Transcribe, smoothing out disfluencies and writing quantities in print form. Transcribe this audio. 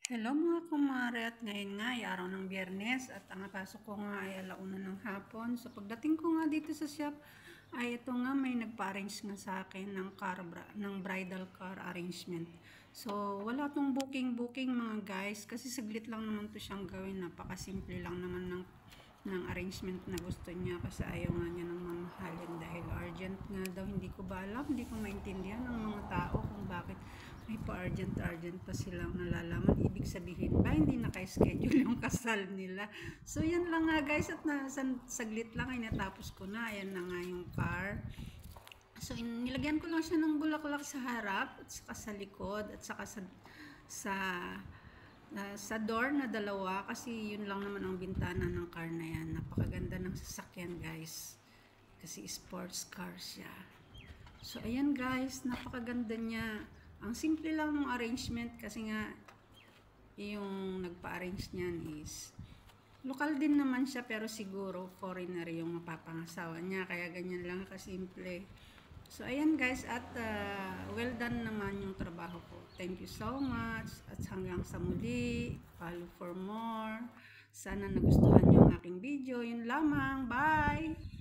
Hello mga kumare, at ngayon nga ay araw ng Biyernes at ang pasok ko nga ay 1:00 ng hapon. So pagdating ko nga dito sa shop ay ito nga may nagpa-arrange nga sa akin ng bridal car arrangement. So wala tong booking mga guys kasi saglit lang naman to siyang gawin. Napakasimple lang naman ng arrangement na gusto niya kasi ayaw nga niya ng mamahalin dahil urgent nga daw. Hindi ko ba alam, hindi ko maintindihan ng mga tao kung bakit may pa-urgent pa silang nalalaman. Ibig sabihin ba hindi naka-schedule yung kasal nila? So yan lang nga guys, at saglit lang ay natapos ko na. Ayan na nga yung car. So nilagyan ko lang siya ng bulaklak sa harap at saka sa likod at saka sa door na dalawa kasi yun lang naman ang bintana ng car na yan. Napakaganda ng sasakyan guys kasi sports car siya. So ayan guys, napakaganda niya. Ang simple lang ng arrangement kasi nga yung nagpa-arrange niyan is lokal din naman siya pero siguro foreigner yung mapapangasawa niya kaya ganyan lang kasimple. So ayan guys, at well done naman yung trabaho ko. Thank you so much at hanggang sa muli. Follow for more. Sana nagustuhan yung aking video. Yun lamang. Bye!